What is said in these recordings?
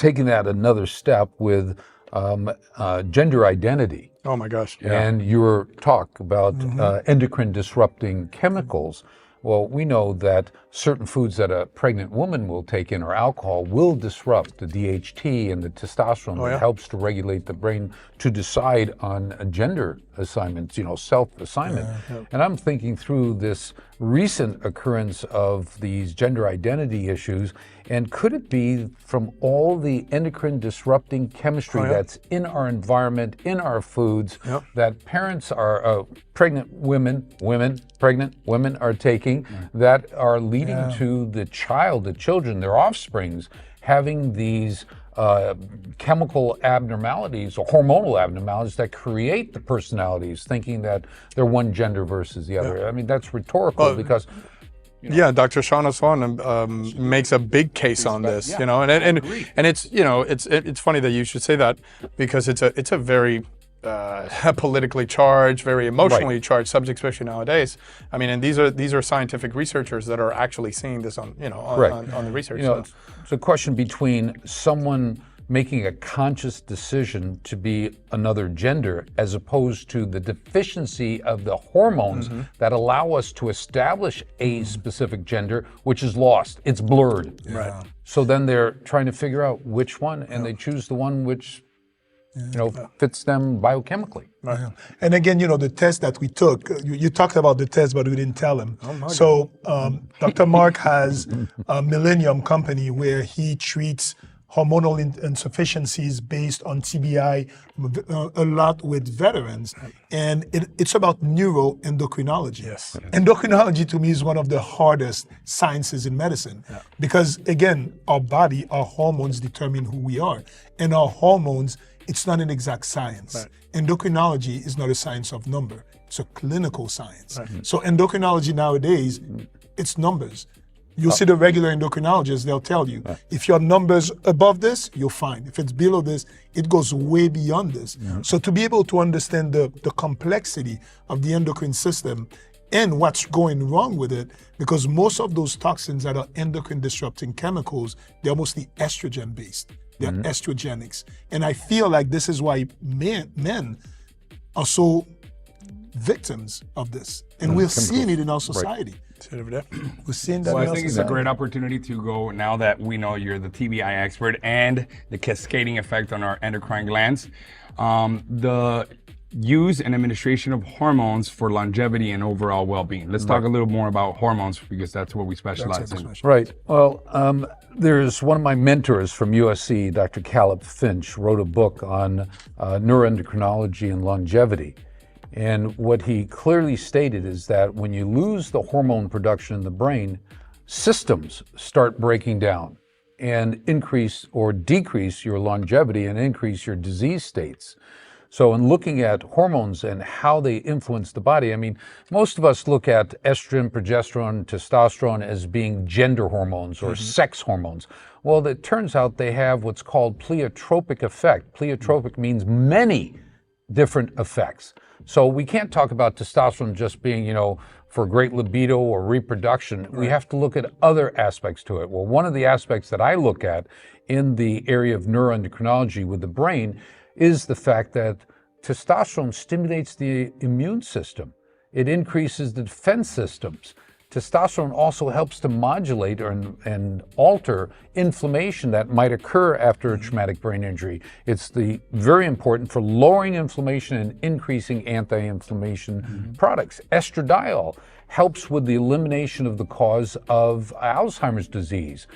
taking that another step with gender identity. Oh my gosh. Yeah. And your talk about endocrine disrupting chemicals. Well, we know that certain foods that a pregnant woman will take in or alcohol will disrupt the DHT and the testosterone that helps to regulate the brain to decide on a gender assignments, self-assignment. And I'm thinking through this recent occurrence of these gender identity issues, and could it be from all the endocrine disrupting chemistry that's in our environment, in our foods, that parents are pregnant women are taking that are leading to the children, their offsprings, having these chemical abnormalities or hormonal abnormalities that create the personalities, thinking that they're one gender versus the other. I mean, that's rhetorical because Dr. Shauna Swan makes a big case on this, and it's it's funny that you should say that, because it's a very politically charged, very emotionally charged subject, especially nowadays. I mean, and these are scientific researchers that are actually seeing this on on the research. It's a question between someone making a conscious decision to be another gender as opposed to the deficiency of the hormones that allow us to establish a specific gender, which is lost. It's blurred. Right. So then they're trying to figure out which one, and they choose the one which fits them biochemically. Right. And again, the test that we took, you talked about the test, but we didn't tell him. So Dr. Mark has a Millennium company where he treats hormonal insufficiencies based on TBI a lot with veterans. And it's about neuroendocrinology. Yes. Endocrinology to me is one of the hardest sciences in medicine because, again, our body, our hormones determine who we are. And our hormones, it's not an exact science. Right. Endocrinology is not a science of number. It's a clinical science. Right. So endocrinology nowadays, it's numbers. You'll see the regular endocrinologists, they'll tell you, if your number's above this, you're fine. If it's below this, it goes way beyond this. So to be able to understand the complexity of the endocrine system and what's going wrong with it, because most of those toxins that are endocrine disrupting chemicals, they're mostly estrogen based. They're estrogenics. And I feel like this is why men are so victims of this. And we're seeing it in our society. We're seeing that. Well, I think it's a great opportunity to go, now that we know you're the TBI expert and the cascading effect on our endocrine glands, the use and administration of hormones for longevity and overall well-being. Let's talk a little more about hormones, because that's what we specialize in. Right. Well, there's one of my mentors from USC, Dr. Caleb Finch, wrote a book on neuroendocrinology and longevity. And what he clearly stated is that when you lose the hormone production in the brain, systems start breaking down and increase or decrease your longevity and increase your disease states. So in looking at hormones and how they influence the body, I mean, most of us look at estrogen, progesterone, testosterone as being gender hormones or sex hormones. Well, it turns out they have what's called pleiotropic effect. Pleiotropic means many different effects. So we can't talk about testosterone just being, for great libido or reproduction. We have to look at other aspects to it. Well, one of the aspects that I look at in the area of neuroendocrinology with the brain is the fact that testosterone stimulates the immune system. It increases the defense systems. Testosterone also helps to modulate and alter inflammation that might occur after a traumatic brain injury. It's very important for lowering inflammation and increasing anti-inflammation products. Estradiol helps with the elimination of the cause of Alzheimer's disease.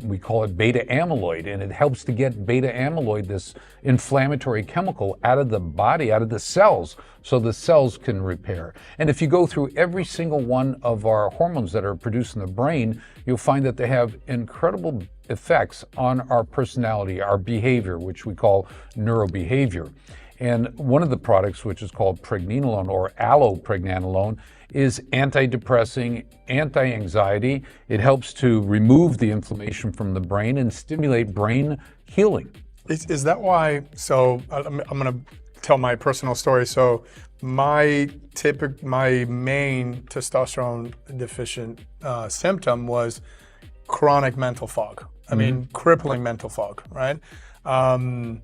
We call it beta amyloid, and it helps to get beta amyloid, this inflammatory chemical, out of the body, out of the cells, so the cells can repair. And if you go through every single one of our hormones that are produced in the brain, you'll find that they have incredible effects on our personality, our behavior, which we call neurobehavior. And one of the products, which is called pregnenolone or allopregnanolone, is antidepressing, anti-anxiety. It helps to remove the inflammation from the brain and stimulate brain healing. Is that why? So I'm going to tell my personal story. So my main testosterone deficient symptom was chronic mental fog. I mean, crippling mental fog, right? And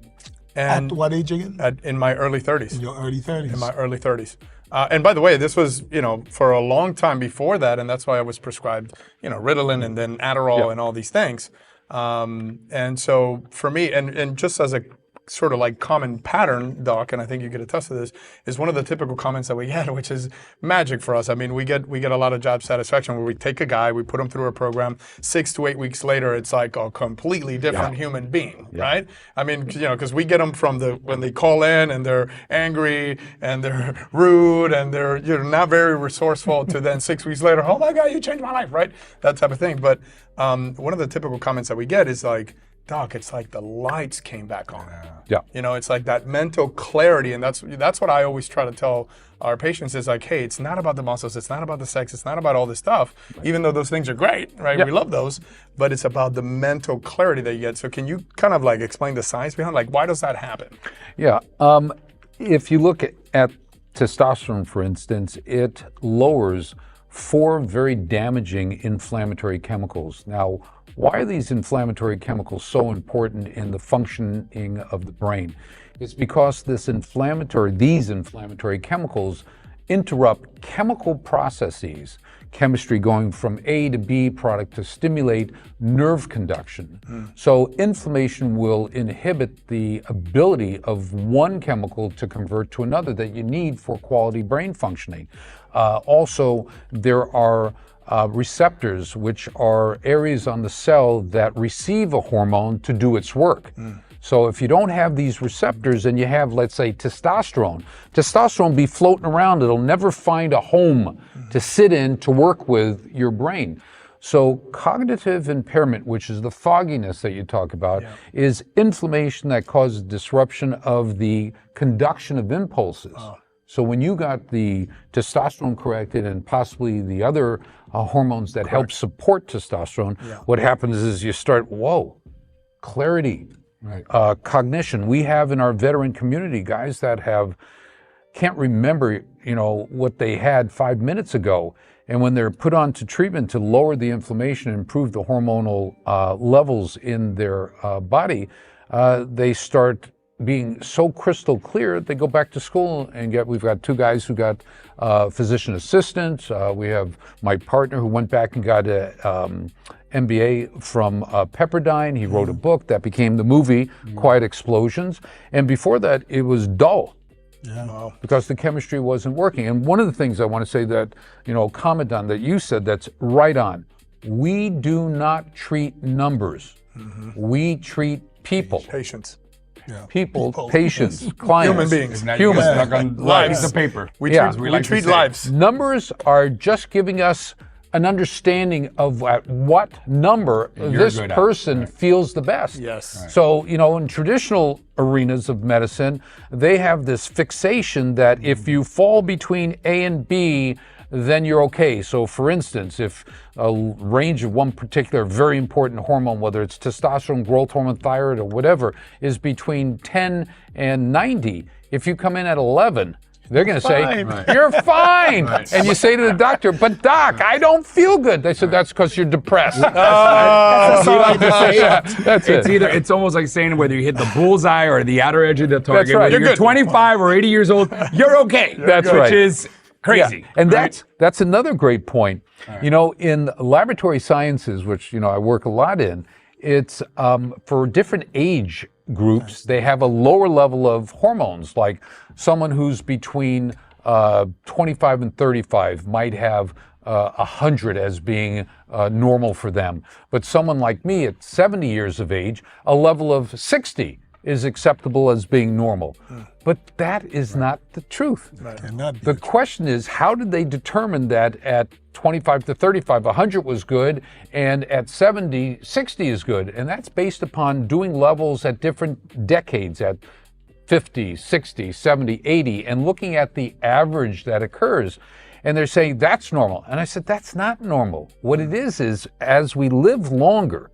At what age again? in my early 30s. In your early 30s. In my early 30s. And by the way, this was, for a long time before that, and that's why I was prescribed, Ritalin and then Adderall and all these things. And so for me, and just as a sort of like common pattern, Doc, and I think you could attest to this, is one of the typical comments that we get, which is magic for us. I mean, we get a lot of job satisfaction where we take a guy, we put him through a program, 6 to 8 weeks later, it's like a completely different human being, right? I mean, because we get them from when they call in and they're angry and they're rude and they're not very resourceful to then 6 weeks later, oh my God, you changed my life, right? That type of thing. But one of the typical comments that we get is like, Doc, it's like the lights came back on. Yeah. It's like that mental clarity, and that's what I always try to tell our patients is like, hey, it's not about the muscles, it's not about the sex, it's not about all this stuff, even though those things are great, right? We love those, but it's about the mental clarity that you get. So can you kind of like explain the science behind, like, why does that happen? Yeah. If you look at testosterone, for instance, it lowers 4 very damaging inflammatory chemicals. Now, why are these inflammatory chemicals so important in the functioning of the brain? It's because these inflammatory chemicals interrupt chemical processes, chemistry going from A to B product to stimulate nerve conduction. So inflammation will inhibit the ability of one chemical to convert to another that you need for quality brain functioning. Also, there are receptors, which are areas on the cell that receive a hormone to do its work. So if you don't have these receptors and you have, let's say, testosterone be floating around. It'll never find a home to sit in to work with your brain. So cognitive impairment, which is the fogginess that you talk about, is inflammation that causes disruption of the conduction of impulses. So when you got the testosterone corrected and possibly the other hormones that help support testosterone, what happens is you start, clarity, cognition. We have in our veteran community guys that can't remember, what they had 5 minutes ago. And when they're put onto treatment to lower the inflammation and improve the hormonal levels in their body, they start being so crystal clear, they go back to school and we've got 2 guys who got physician assistants. We have my partner who went back and got a MBA from Pepperdine. He wrote a book that became the movie Quiet Explosions. And before that, it was dull. Because the chemistry wasn't working. And one of the things I want to say that, comment on that you said that's right on. We do not treat numbers. We treat people. Patients. People, patients, clients. Human beings. Humans. Stuck on lives. The paper. We like treat to say. lives. Numbers are just giving us an understanding of at what number this person feels the best. Yes. So, in traditional arenas of medicine, they have this fixation that if you fall between A and B, then you're okay. So for instance, if a range of one particular very important hormone, whether it's testosterone, growth hormone, thyroid, or whatever, is between 10 and 90, if you come in at 11, they're going to say, you're fine. And you say to the doctor, but doc, I don't feel good. They said, that's because you're depressed. That's it. It's almost like saying whether you hit the bullseye or the outer edge of the target. right. Whether you're 25 or 80 years old, you're okay. That's right. Which is crazy. Yeah. And that's another great point. In laboratory sciences, which, I work a lot in, it's for different age groups, they have a lower level of hormones. Like someone who's between 25 and 35 might have 100 as being normal for them. But someone like me at 70 years of age, a level of 60 is acceptable as being normal. But that is not the truth. The question is, how did they determine that at 25 to 35, 100 was good, and at 70, 60 is good? And that's based upon doing levels at different decades, at 50, 60, 70, 80, and looking at the average that occurs. And they're saying, that's normal. And I said, that's not normal. What it is as we live longer,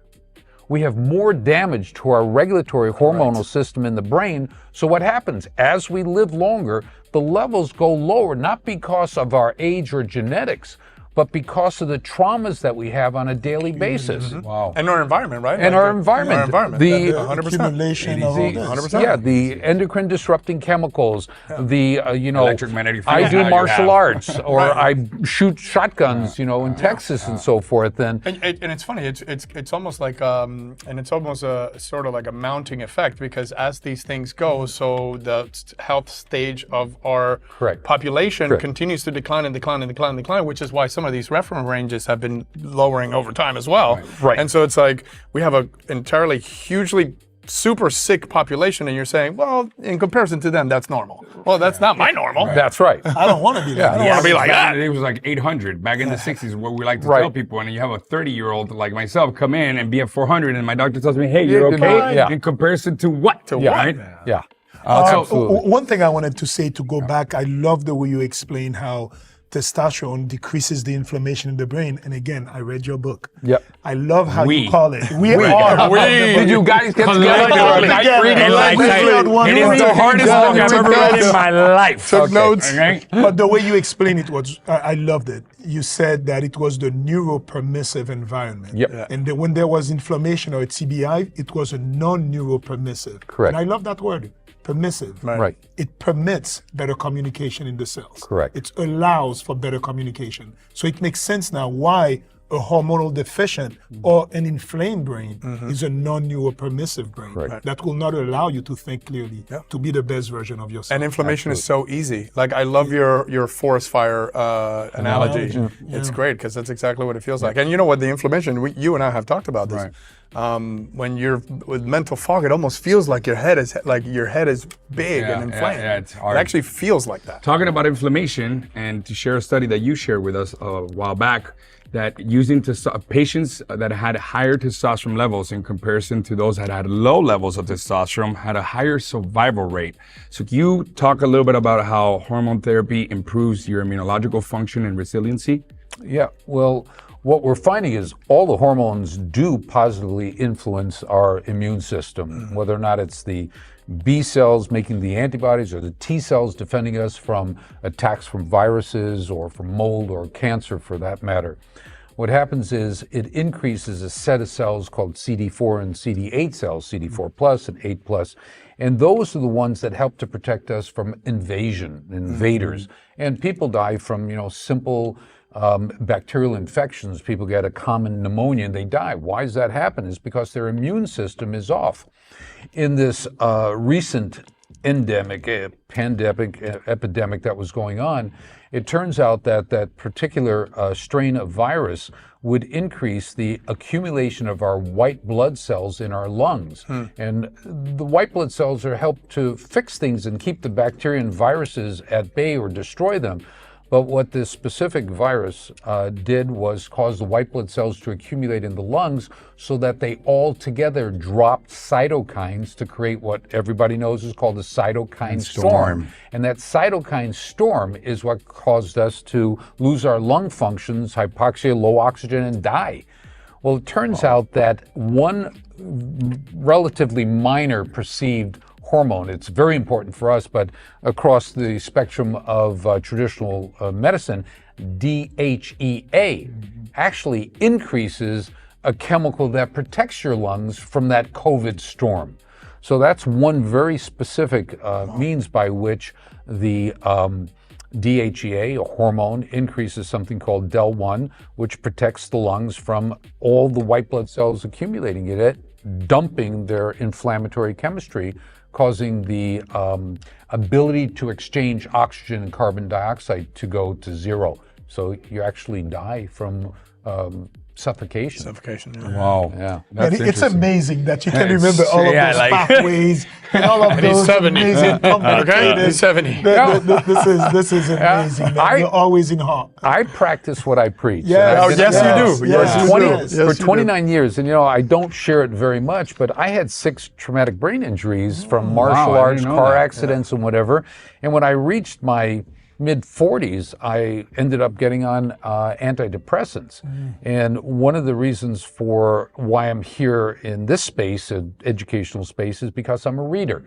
we have more damage to our regulatory hormonal system in the brain. So what happens? As we live longer, the levels go lower, not because of our age or genetics, but because of the traumas that we have on a daily basis. Wow. And our environment, right? And our environment. Our environment. The- 100%. accumulation of all this. 100%. Yeah, the endocrine disrupting chemicals, the, Electromagnetic I fields do now you martial have. arts, or I shoot shotguns, in Texas and so forth. And And it's funny. It's almost like and it's almost a sort of like a mounting effect, because as these things go, so the health stage of our Correct. population Correct. continues to decline and decline and decline and decline, which is why some of these reference ranges have been lowering over time as well. Right. And so it's like we have a entirely hugely super sick population, and you're saying, well, in comparison to them, that's normal. Well, that's not my normal. that's right. I don't want to be that. I don't Yeah, wanna be like Back that. in the day, it was like 800. Back in the 60s, what we like to Right. tell people, and you have a 30-year-old like myself come in and be at 400, and my doctor tells me, hey, you're Yeah, okay? yeah. In comparison to what? To Yeah. what? Right? Yeah. So one thing I wanted to say, to go back, I love the way you explain how testosterone decreases the inflammation in the brain. And again, I read your book. Yep. I love how We. you call it. We are. Did you guys get together Collectively. for a night Together. reading? And like We I read one it is word. the hardest Yeah, book I've took ever read notes. in my life. Took notes. Okay? But the way you explained it was, I loved it. You said that it was the neuropermissive environment. Yep. Yeah. And that when there was inflammation or TBI, it was a non-neuropermissive. Correct. And I love that word, permissive. Right. It permits better communication in the cells. Correct. It allows for better communication. So it makes sense now why a hormonal deficient or an inflamed brain is a non-neuropermissive brain that will not allow you to think clearly, to be the best version of yourself. And inflammation is so easy. Like, I love your forest fire analogy. It's great, because that's exactly what it feels like. And you know what? The inflammation, you and I have talked about this. Right. When you're with mental fog, it almost feels like your head is big Yeah, and inflamed. yeah, it's hard. It actually feels like that. Talking about inflammation, and to share a study that you shared with us a while back, that using patients that had higher testosterone levels in comparison to those that had low levels of testosterone had a higher survival rate. So can you talk a little bit about how hormone therapy improves your immunological function and resiliency? Yeah, well, what we're finding is all the hormones do positively influence our immune system, whether or not it's the B cells making the antibodies or the T cells defending us from attacks from viruses or from mold or cancer, for that matter. What happens is it increases a set of cells called CD4 and CD8 cells, CD4 plus and 8 plus, and those are the ones that help to protect us from invaders. And people die from, simple bacterial infections. People get a common pneumonia and they die. Why does that happen? It's because their immune system is off. In this recent epidemic that was going on, it turns out that that particular strain of virus would increase the accumulation of our white blood cells in our lungs. And the white blood cells are helped to fix things and keep the bacteria and viruses at bay or destroy them. But what this specific virus did was cause the white blood cells to accumulate in the lungs so that they all together dropped cytokines to create what everybody knows is called a cytokine storm. And that cytokine storm is what caused us to lose our lung functions, hypoxia, low oxygen, and die. Well, it turns out that one relatively minor perceived hormone, it's very important for us, but across the spectrum of traditional medicine, DHEA actually increases a chemical that protects your lungs from that COVID storm. So that's one very specific means by which the DHEA, a hormone, increases something called DEL1, which protects the lungs from all the white blood cells accumulating in it, dumping their inflammatory chemistry, causing the ability to exchange oxygen and carbon dioxide to go to zero. So you actually die from suffocation. Suffocation. Wow. Yeah. And it's amazing that you can It's- remember all of yeah, those like- pathways and all of And he's those 70. amazing Okay, complicated. he's 70. This is amazing. Man. You're always in heart. I practice what I preach. Yes. And I've Oh, been- yes, you do. Yes, you 20 do. Yes, Yes, for you do. 29 years, and I don't share it very much, but I had 6 traumatic brain injuries from martial I arts, didn't know car that. accidents, and whatever. And when I reached my mid-40s, I ended up getting on antidepressants. And one of the reasons for why I'm here in this space, educational space, is because I'm a reader.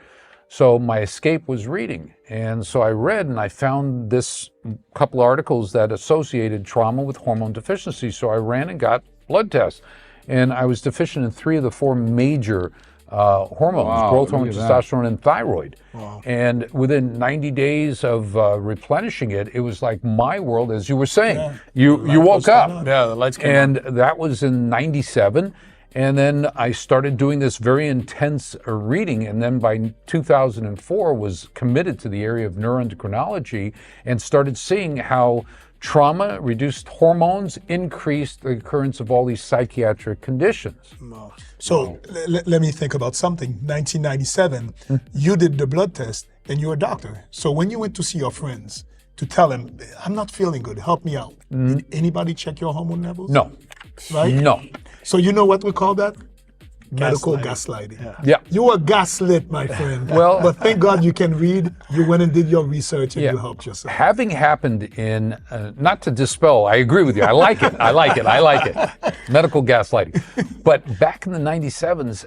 So my escape was reading. And so I read and I found this couple articles that associated trauma with hormone deficiency. So I ran and got blood tests. And I was deficient in 3 of the 4 major hormones, Wow, growth hormone, look at that. testosterone, and thyroid. Wow. And within 90 days of replenishing it, it was like my world, as you were saying. Yeah. You woke up. Yeah, the lights came on. And that was in 97. And then I started doing this very intense reading. And then by 2004 was committed to the area of neuroendocrinology and started seeing how trauma, reduced hormones, increased the occurrence of all these psychiatric conditions. So let me think about something. 1997, you did the blood test and you're a doctor. So when you went to see your friends to tell them, I'm not feeling good, help me out, did anybody check your hormone levels? No, Right? no. So you know what we call that? Medical gaslighting. Yeah. You were gaslit, my friend. Well- but thank God you can read. You went and did your research and you helped yourself. Having happened in, not to dispel, I agree with you. I like it. I like it. Medical gaslighting. But back in the 97s,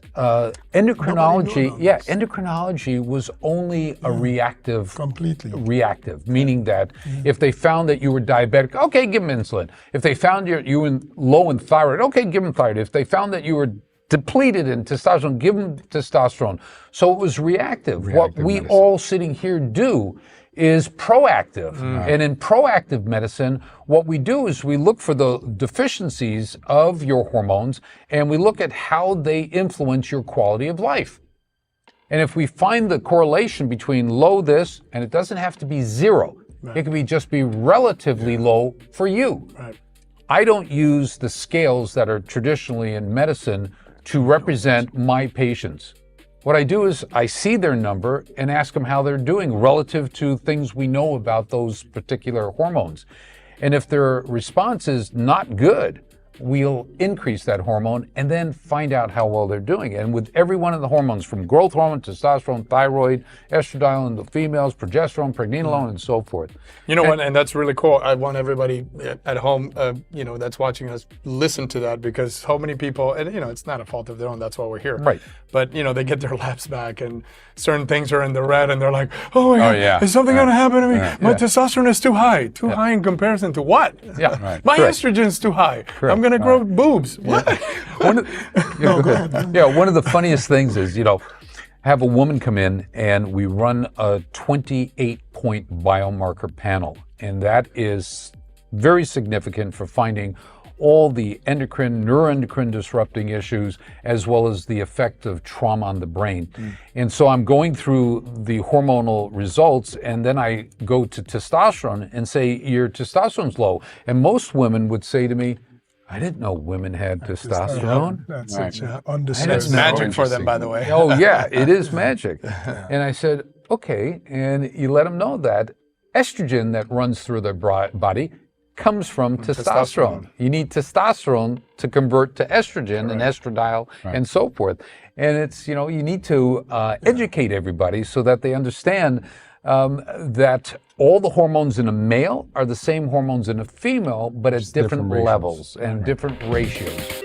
endocrinology, endocrinology was only a reactive. Completely. Reactive, meaning that if they found that you were diabetic, okay, give them insulin. If they found you were low in thyroid, okay, give them thyroid. If they found that you were depleted in testosterone, give them testosterone. So it was reactive. What we medicine. all sitting here do is proactive. And in proactive medicine, what we do is we look for the deficiencies of your hormones and we look at how they influence your quality of life. And if we find the correlation between low this, and it doesn't have to be 0, it can be just be relatively low for you. Right. I don't use the scales that are traditionally in medicine to represent my patients. What I do is I see their number and ask them how they're doing relative to things we know about those particular hormones. And if their response is not good, we'll increase that hormone and then find out how well they're doing. And with every one of the hormones, from growth hormone, testosterone, thyroid, estradiol in the females, progesterone, pregnenolone, and so forth. You know what, and that's really cool. I want everybody at home, that's watching us, listen to that, because so many people, and it's not a fault of their own, that's why we're here. Right. But, they get their labs back and certain things are in the red and they're like, oh my God, yeah. is something going to happen to me? Yeah. My testosterone is too high. Too high in comparison to what? Yeah, Right. My correct. estrogen's too high. Correct. I'm going to grow boobs. What? One of, No, go ahead. yeah, one of the funniest things is, have a woman come in and we run a 28-point biomarker panel. And that is very significant for finding all the endocrine, neuroendocrine disrupting issues, as well as the effect of trauma on the brain. And so I'm going through the hormonal results, and then I go to testosterone and say, your testosterone's low. And most women would say to me, I didn't know women had testosterone. That's Right. such an That's understatement. magic for them, by the way. Oh yeah, it is magic. And I said, okay, and you let them know that estrogen that runs through their body comes from testosterone. You need testosterone to convert to estrogen and estradiol and so forth. And it's, you need to educate everybody so that they understand that all the hormones in a male are the same hormones in a female, but at different different ratios. levels and different ratios.